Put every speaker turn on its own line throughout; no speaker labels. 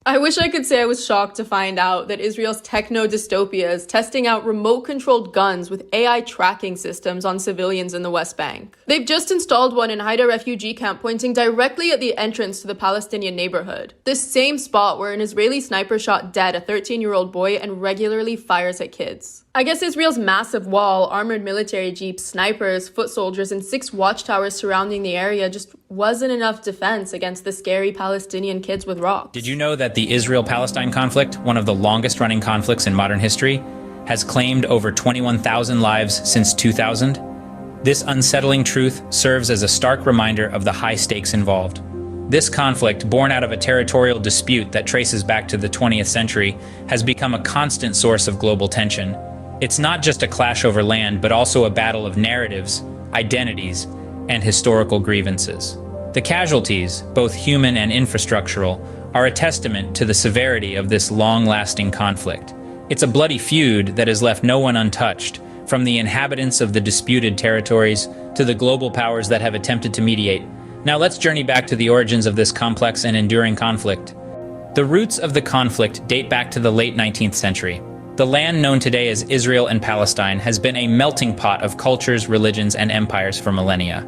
I wish I could say I was shocked to find out that Israel's techno-dystopia is testing out remote-controlled guns with AI tracking systems on civilians in the West Bank. They've just installed one in Haida refugee camp pointing directly at the entrance to the Palestinian neighborhood. This same spot where an Israeli sniper shot dead a 13-year-old boy and regularly fires at kids. I guess Israel's massive wall, armored military jeeps, snipers, foot soldiers, and 6 watchtowers surrounding the area just wasn't enough defense against the scary Palestinian kids with rocks.
Did you know that the Israel-Palestine conflict, one of the longest-running conflicts in modern history, has claimed over 21,000 lives since 2000? This unsettling truth serves as a stark reminder of the high stakes involved. This conflict, born out of a territorial dispute that traces back to the 20th century, has become a constant source of global tension. It's not just a clash over land, but also a battle of narratives, identities, and historical grievances. The casualties, both human and infrastructural, are a testament to the severity of this long-lasting conflict. It's a bloody feud that has left no one untouched, from the inhabitants of the disputed territories to the global powers that have attempted to mediate. Now let's journey back to the origins of this complex and enduring conflict. The roots of the conflict date back to the late 19th century. The land known today as Israel and Palestine has been a melting pot of cultures, religions, and empires for millennia.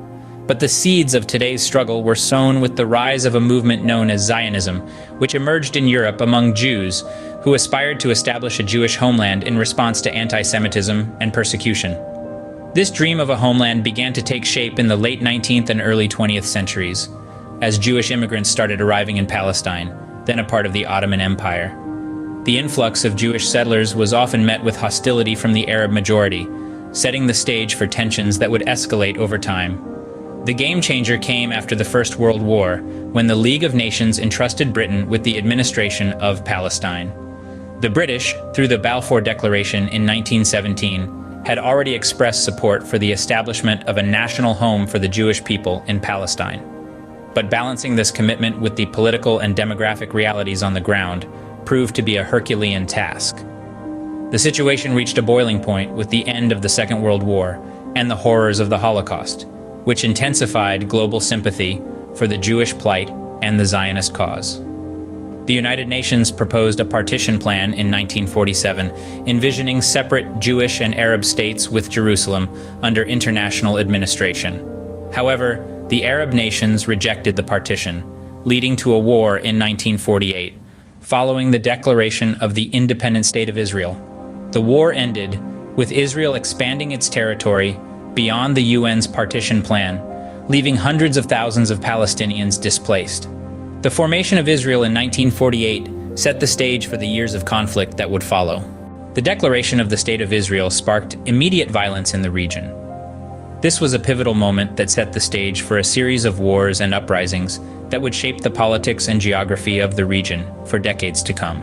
But the seeds of today's struggle were sown with the rise of a movement known as Zionism, which emerged in Europe among Jews who aspired to establish a Jewish homeland in response to anti-Semitism and persecution. This dream of a homeland began to take shape in the late 19th and early 20th centuries, as Jewish immigrants started arriving in Palestine, then a part of the Ottoman Empire. The influx of Jewish settlers was often met with hostility from the Arab majority, setting the stage for tensions that would escalate over time. The game changer came after the First World War, when the League of Nations entrusted Britain with the administration of Palestine. The British, through the Balfour Declaration in 1917, had already expressed support for the establishment of a national home for the Jewish people in Palestine. But balancing this commitment with the political and demographic realities on the ground proved to be a Herculean task. The situation reached a boiling point with the end of the Second World War and the horrors of the Holocaust, which intensified global sympathy for the Jewish plight and the Zionist cause. The United Nations proposed a partition plan in 1947, envisioning separate Jewish and Arab states with Jerusalem under international administration. However, the Arab nations rejected the partition, leading to a war in 1948, following the declaration of the independent state of Israel. The war ended with Israel expanding its territory beyond the UN's partition plan, leaving hundreds of thousands of Palestinians displaced. The formation of Israel in 1948 set the stage for the years of conflict that would follow. The declaration of the State of Israel sparked immediate violence in the region. This was a pivotal moment that set the stage for a series of wars and uprisings that would shape the politics and geography of the region for decades to come.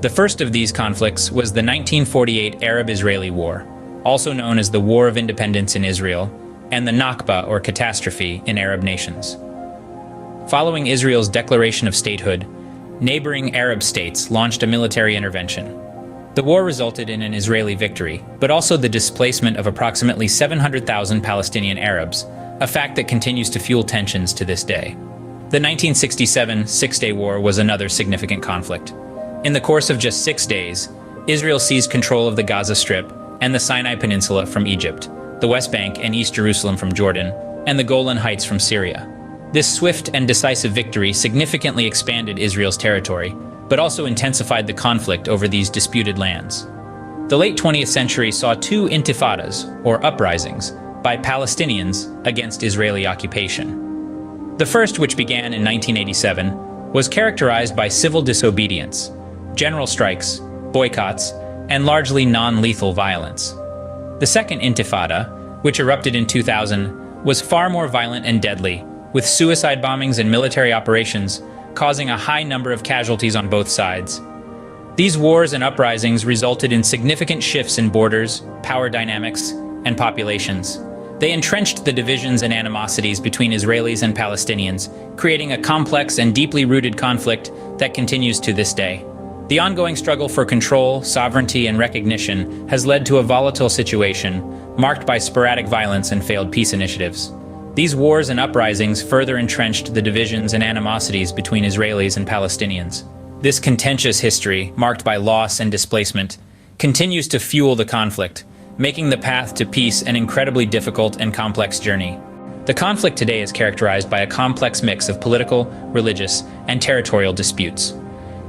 The first of these conflicts was the 1948 Arab-Israeli War, also known as the War of Independence in Israel, and the Nakba, or catastrophe, in Arab nations. Following Israel's declaration of statehood, neighboring Arab states launched a military intervention. The war resulted in an Israeli victory, but also the displacement of approximately 700,000 Palestinian Arabs, a fact that continues to fuel tensions to this day. The 1967 Six-Day War was another significant conflict. In the course of just 6 days, Israel seized control of the Gaza Strip and the Sinai Peninsula from Egypt, the West Bank and East Jerusalem from Jordan, and the Golan Heights from Syria. This swift and decisive victory significantly expanded Israel's territory, but also intensified the conflict over these disputed lands. The late 20th century saw 2 intifadas, or uprisings, by Palestinians against Israeli occupation. The first, which began in 1987, was characterized by civil disobedience, general strikes, boycotts, and largely non-lethal violence. The second intifada, which erupted in 2000, was far more violent and deadly, with suicide bombings and military operations causing a high number of casualties on both sides. These wars and uprisings resulted in significant shifts in borders, power dynamics, and populations. They entrenched the divisions and animosities between Israelis and Palestinians, creating a complex and deeply rooted conflict that continues to this day. The ongoing struggle for control, sovereignty, and recognition has led to a volatile situation, marked by sporadic violence and failed peace initiatives. These wars and uprisings further entrenched the divisions and animosities between Israelis and Palestinians. This contentious history, marked by loss and displacement, continues to fuel the conflict, making the path to peace an incredibly difficult and complex journey. The conflict today is characterized by a complex mix of political, religious, and territorial disputes.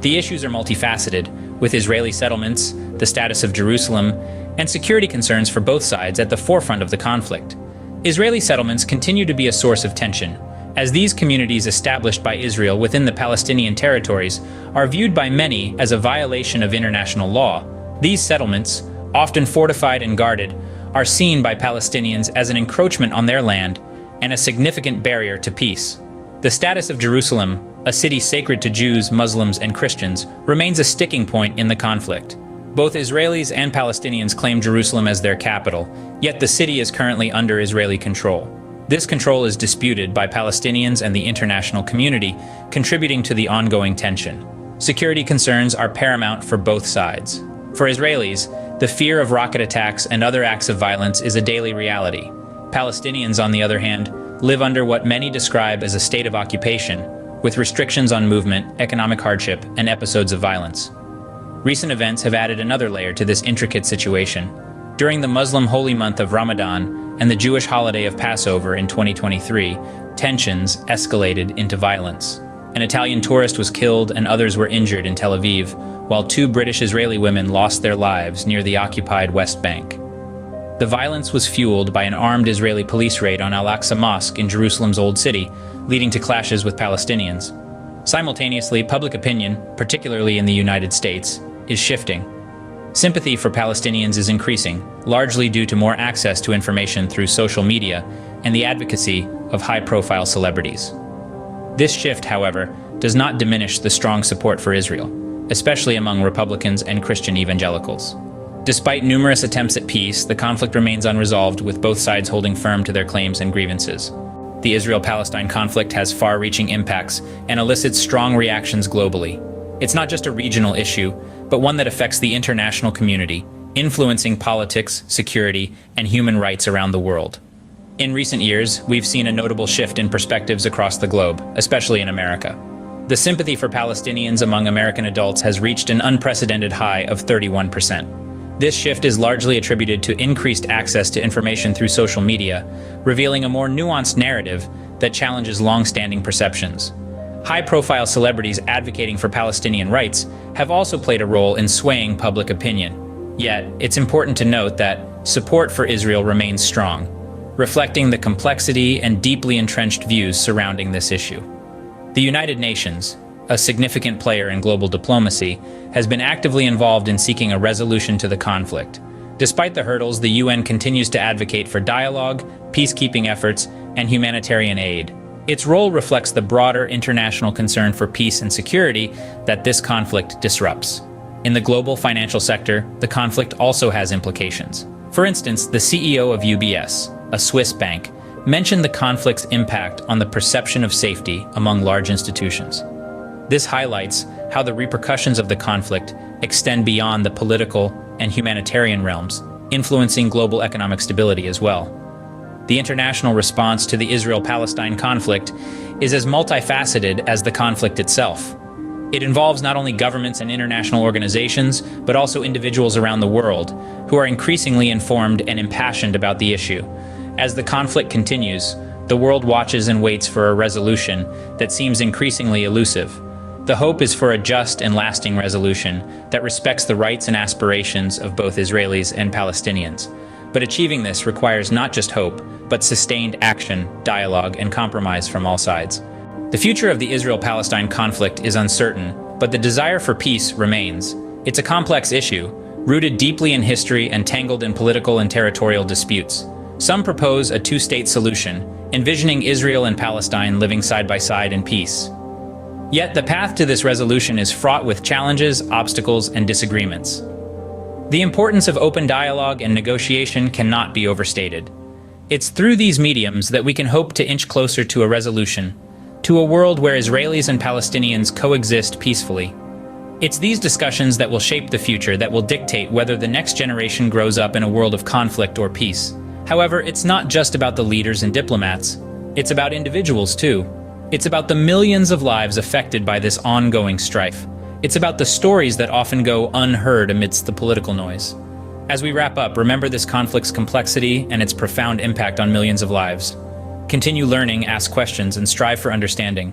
The issues are multifaceted, with Israeli settlements, the status of Jerusalem, and security concerns for both sides at the forefront of the conflict. Israeli settlements continue to be a source of tension, as these communities established by Israel within the Palestinian territories are viewed by many as a violation of international law. These settlements, often fortified and guarded, are seen by Palestinians as an encroachment on their land and a significant barrier to peace. The status of Jerusalem, a city sacred to Jews, Muslims, and Christians, remains a sticking point in the conflict. Both Israelis and Palestinians claim Jerusalem as their capital, yet the city is currently under Israeli control. This control is disputed by Palestinians and the international community, contributing to the ongoing tension. Security concerns are paramount for both sides. For Israelis, the fear of rocket attacks and other acts of violence is a daily reality. Palestinians, on the other hand, live under what many describe as a state of occupation, with restrictions on movement, economic hardship, and episodes of violence. Recent events have added another layer to this intricate situation. During the Muslim holy month of Ramadan and the Jewish holiday of Passover in 2023, tensions escalated into violence. An Italian tourist was killed and others were injured in Tel Aviv, while 2 British Israeli women lost their lives near the occupied West Bank. The violence was fueled by an armed Israeli police raid on Al-Aqsa Mosque in Jerusalem's Old City, leading to clashes with Palestinians. Simultaneously, public opinion, particularly in the United States, is shifting. Sympathy for Palestinians is increasing, largely due to more access to information through social media and the advocacy of high-profile celebrities. This shift, however, does not diminish the strong support for Israel, especially among Republicans and Christian evangelicals. Despite numerous attempts at peace, the conflict remains unresolved, with both sides holding firm to their claims and grievances. The Israel-Palestine conflict has far-reaching impacts and elicits strong reactions globally. It's not just a regional issue, but one that affects the international community, influencing politics, security, and human rights around the world. In recent years, we've seen a notable shift in perspectives across the globe, especially in America. The sympathy for Palestinians among American adults has reached an unprecedented high of 31%. This shift is largely attributed to increased access to information through social media, revealing a more nuanced narrative that challenges long-standing perceptions. High-profile celebrities advocating for Palestinian rights have also played a role in swaying public opinion. Yet, it's important to note that support for Israel remains strong, reflecting the complexity and deeply entrenched views surrounding this issue. The United Nations, a significant player in global diplomacy, has been actively involved in seeking a resolution to the conflict. Despite the hurdles, the UN continues to advocate for dialogue, peacekeeping efforts, and humanitarian aid. Its role reflects the broader international concern for peace and security that this conflict disrupts. In the global financial sector, the conflict also has implications. For instance, the CEO of UBS, a Swiss bank, mentioned the conflict's impact on the perception of safety among large institutions. This highlights how the repercussions of the conflict extend beyond the political and humanitarian realms, influencing global economic stability as well. The international response to the Israel-Palestine conflict is as multifaceted as the conflict itself. It involves not only governments and international organizations, but also individuals around the world who are increasingly informed and impassioned about the issue. As the conflict continues, the world watches and waits for a resolution that seems increasingly elusive. The hope is for a just and lasting resolution that respects the rights and aspirations of both Israelis and Palestinians. But achieving this requires not just hope, but sustained action, dialogue, and compromise from all sides. The future of the Israel-Palestine conflict is uncertain, but the desire for peace remains. It's a complex issue, rooted deeply in history and tangled in political and territorial disputes. Some propose a two-state solution, envisioning Israel and Palestine living side by side in peace. Yet the path to this resolution is fraught with challenges, obstacles, and disagreements. The importance of open dialogue and negotiation cannot be overstated. It's through these mediums that we can hope to inch closer to a resolution, to a world where Israelis and Palestinians coexist peacefully. It's these discussions that will shape the future, that will dictate whether the next generation grows up in a world of conflict or peace. However, it's not just about the leaders and diplomats. It's about individuals too. It's about the millions of lives affected by this ongoing strife. It's about the stories that often go unheard amidst the political noise. As we wrap up, remember this conflict's complexity and its profound impact on millions of lives. Continue learning, ask questions, and strive for understanding.